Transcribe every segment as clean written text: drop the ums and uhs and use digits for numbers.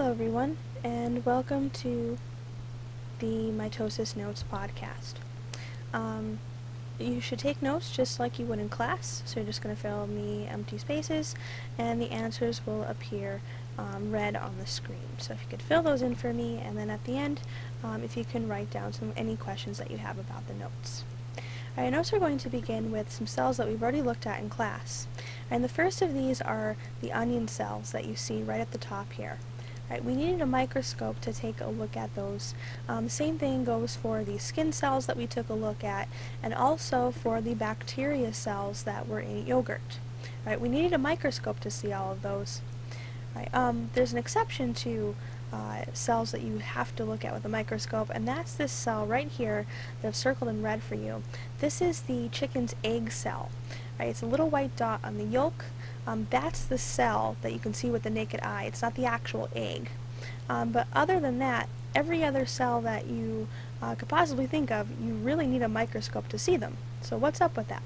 Hello everyone, and welcome to the Mitosis Notes podcast. You should take notes just like you would in class, so you're just going to fill in the empty spaces, and the answers will appear red on the screen. So if you could fill those in for me, and then at the end, if you can write down any questions that you have about the notes. Our notes are going to begin with some cells that we've already looked at in class. And the first of these are the onion cells that you see right at the top here. Right, we needed a microscope to take a look at those. The same thing goes for the skin cells that we took a look at, and also for the bacteria cells that were in yogurt. Right, we needed a microscope to see all of those. Right, there's an exception to cells that you have to look at with a microscope, and that's this cell right here that I've circled in red for you. This is the chicken's egg cell. Right, it's a little white dot on the yolk. That's the cell that you can see with the naked eye. It's not the actual egg. But other than that, every other cell that you could possibly think of, you really need a microscope to see them. So what's up with that?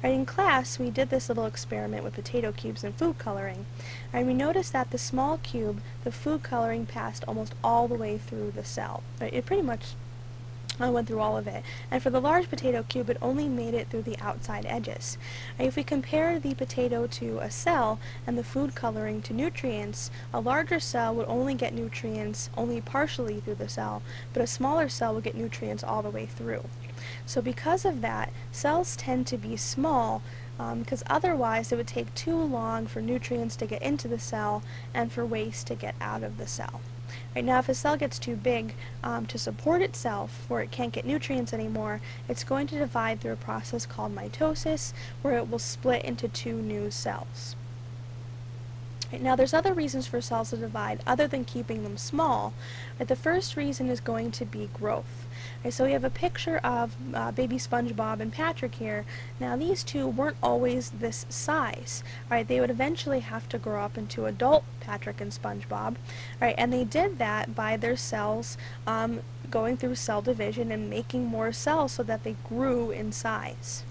Right, in class, we did this little experiment with potato cubes and food coloring, and we noticed that the small cube, the food coloring passed almost all the way through the cell. Right, it pretty much went through all of it. And for the large potato cube, it only made it through the outside edges. Right, if we compare the potato to a cell and the food coloring to nutrients, a larger cell would only get nutrients only partially through the cell, but a smaller cell would get nutrients all the way through. So because of that, cells tend to be small because otherwise it would take too long for nutrients to get into the cell and for waste to get out of the cell. Right, now, if a cell gets too big to support itself, where it can't get nutrients anymore, it's going to divide through a process called mitosis, where it will split into two new cells. Right, now, there's other reasons for cells to divide other than keeping them small. Right, the first reason is going to be growth. Right, so we have a picture of baby SpongeBob and Patrick here. Now, these two weren't always this size. Right, they would eventually have to grow up into adult Patrick and SpongeBob. Right, and they did that by their cells going through cell division and making more cells so that they grew in size.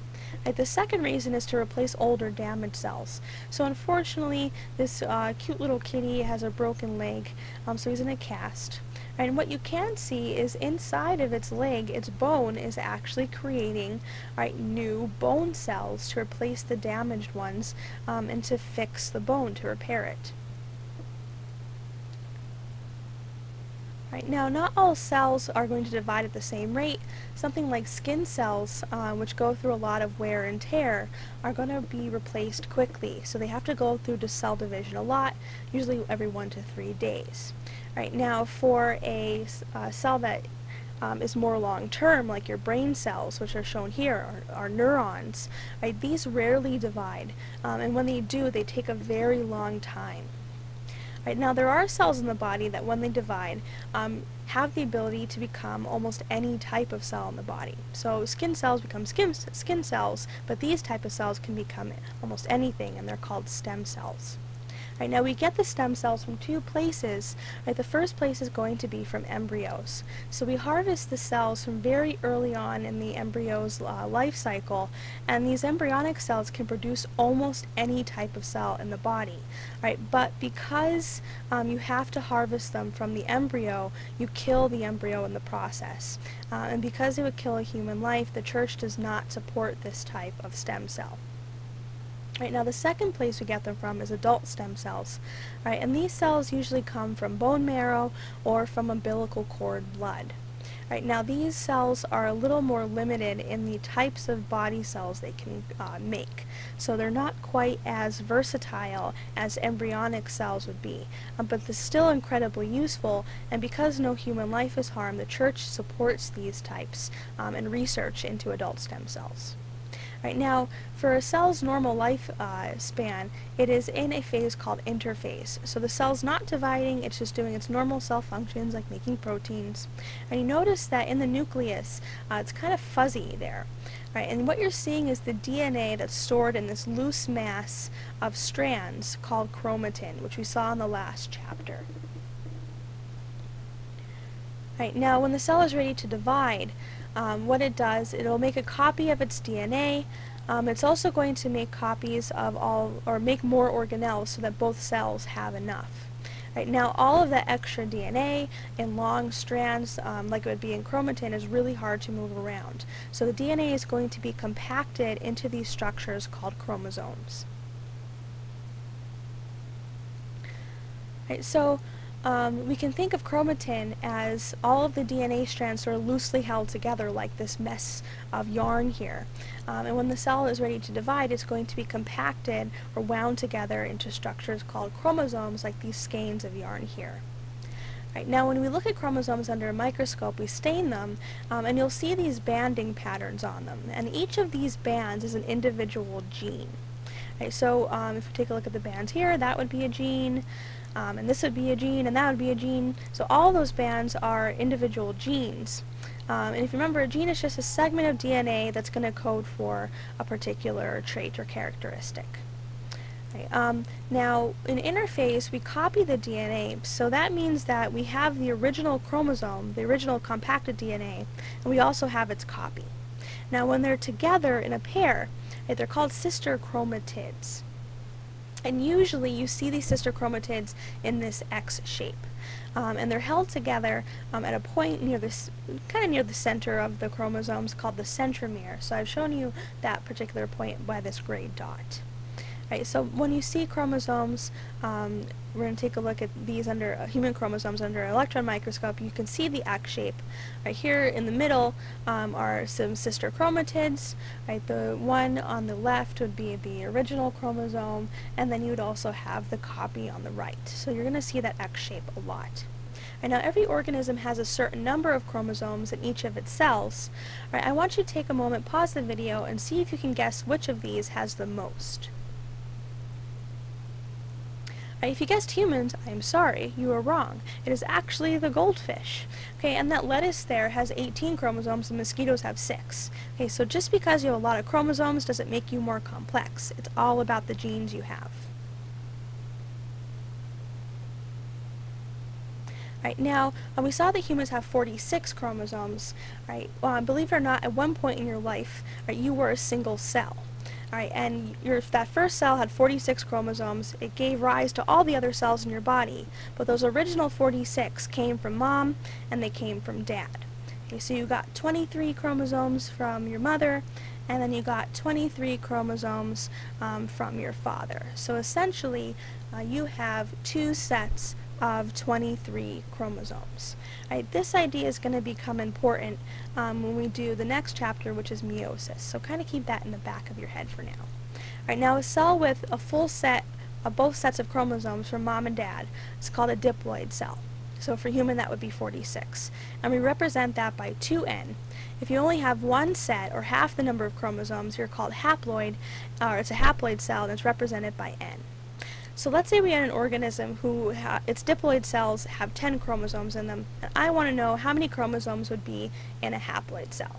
Right, the second reason is to replace older damaged cells. So unfortunately, this cute little kitty has a broken leg, so he's in a cast. Right, and what you can see is inside of its leg, its bone is actually creating new bone cells to replace the damaged ones and to fix the bone, to repair it. Right, now, not all cells are going to divide at the same rate. Something like skin cells, which go through a lot of wear and tear, are going to be replaced quickly. So they have to go through cell division a lot, usually every 1 to 3 days. Right, now, for a cell that is more long-term, like your brain cells, which are shown here, are neurons, right, these rarely divide. And when they do, they take a very long time. Right, now, there are cells in the body that when they divide have the ability to become almost any type of cell in the body. So skin cells become skin cells, but these type of cells can become almost anything, and they're called stem cells. Right, now, we get the stem cells from two places. Right, the first place is going to be from embryos. So we harvest the cells from very early on in the embryo's life cycle, and these embryonic cells can produce almost any type of cell in the body. Right, but because you have to harvest them from the embryo, you kill the embryo in the process. And because it would kill a human life, the Church does not support this type of stem cell. Right, now, the second place we get them from is adult stem cells. Right, and these cells usually come from bone marrow or from umbilical cord blood. Right, now, these cells are a little more limited in the types of body cells they can make. So they're not quite as versatile as embryonic cells would be, but they're still incredibly useful, and because no human life is harmed, the Church supports these types and research into adult stem cells. Right, now, for a cell's normal life span, it is in a phase called interphase. So the cell's not dividing, it's just doing its normal cell functions like making proteins. And you notice that in the nucleus, it's kind of fuzzy there. Right, and what you're seeing is the DNA that's stored in this loose mass of strands called chromatin, which we saw in the last chapter. Right, now, when the cell is ready to divide, what it does, it'll make a copy of its DNA. It's also going to make copies of make more organelles so that both cells have enough. Right, now all of that extra DNA in long strands, like it would be in chromatin, is really hard to move around. So the DNA is going to be compacted into these structures called chromosomes. Right, so we can think of chromatin as all of the DNA strands sort of loosely held together like this mess of yarn here. And when the cell is ready to divide, it's going to be compacted or wound together into structures called chromosomes, like these skeins of yarn here. Right, now when we look at chromosomes under a microscope, we stain them, and you'll see these banding patterns on them. And each of these bands is an individual gene. Right, so if we take a look at the bands here, that would be a gene, and this would be a gene, and that would be a gene. So all those bands are individual genes. And if you remember, a gene is just a segment of DNA that's going to code for a particular trait or characteristic. Right, now, in interphase, we copy the DNA, so that means that we have the original chromosome, the original compacted DNA, and we also have its copy. Now, when they're together in a pair, right, they're called sister chromatids. And usually you see these sister chromatids in this X shape. And they're held together at a point near this, kind of near the center of the chromosomes, called the centromere. So I've shown you that particular point by this gray dot. Right, so when you see chromosomes, we're going to take a look at these under human chromosomes under an electron microscope. You can see the X shape. Right here in the middle are some sister chromatids. Right, the one on the left would be the original chromosome, and then you would also have the copy on the right. So you're going to see that X shape a lot. Right, now every organism has a certain number of chromosomes in each of its cells. Right, I want you to take a moment, pause the video, and see if you can guess which of these has the most. If you guessed humans, I'm sorry, you are wrong. It is actually the goldfish. Okay, and that lettuce there has 18 chromosomes and mosquitoes have 6. Okay, so just because you have a lot of chromosomes doesn't make you more complex. It's all about the genes you have. Right, now, we saw that humans have 46 chromosomes. Right, believe it or not, at one point in your life, right, you were a single cell. Alright, and that first cell had 46 chromosomes. It gave rise to all the other cells in your body, but those original 46 came from mom and they came from dad. Okay, so you got 23 chromosomes from your mother, and then you got 23 chromosomes from your father. So essentially, you have 2 sets of 23 chromosomes. Right, this idea is going to become important when we do the next chapter, which is meiosis. So kind of keep that in the back of your head for now. Right, now a cell with a full set of both sets of chromosomes from mom and dad is called a diploid cell. So for human that would be 46. And we represent that by 2n. If you only have one set or half the number of chromosomes, you're called haploid, or it's a haploid cell, and it's represented by n. So let's say we had an organism who its diploid cells have 10 chromosomes in them, and I want to know how many chromosomes would be in a haploid cell.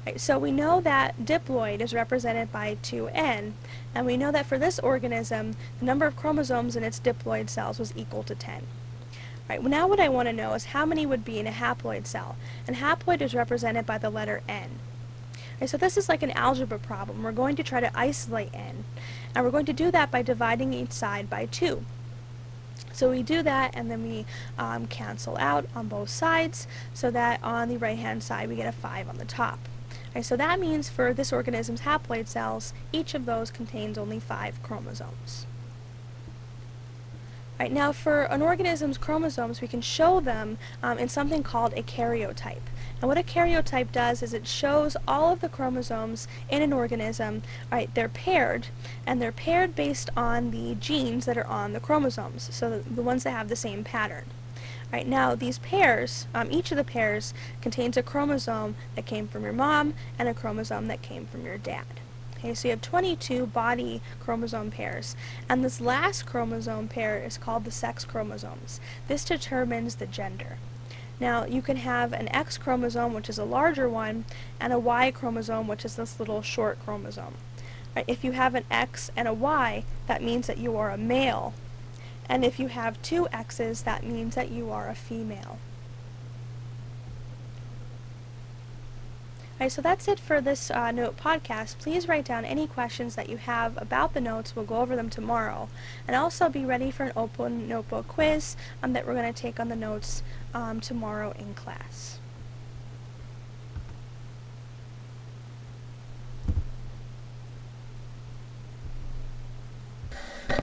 Right, so we know that diploid is represented by 2n, and we know that for this organism, the number of chromosomes in its diploid cells was equal to 10. Right, well, now what I want to know is how many would be in a haploid cell, and haploid is represented by the letter n. Right, so this is like an algebra problem. We're going to try to isolate n, and we're going to do that by dividing each side by 2. So we do that, and then we cancel out on both sides, so that on the right-hand side we get a 5 on the top. Right, so that means for this organism's haploid cells, each of those contains only 5 chromosomes. Right, now for an organism's chromosomes, we can show them in something called a karyotype. And what a karyotype does is it shows all of the chromosomes in an organism. Right, they're paired, and they're paired based on the genes that are on the chromosomes, so the ones that have the same pattern. Right, now these pairs, each of the pairs contains a chromosome that came from your mom and a chromosome that came from your dad. Okay, so you have 22 body chromosome pairs, and this last chromosome pair is called the sex chromosomes. This determines the gender. Now, you can have an X chromosome, which is a larger one, and a Y chromosome, which is this little short chromosome. Right, if you have an X and a Y, that means that you are a male. And if you have 2 X's, that means that you are a female. Alright, so that's it for this note podcast. Please write down any questions that you have about the notes. We'll go over them tomorrow. And also be ready for an open notebook quiz that we're going to take on the notes tomorrow in class.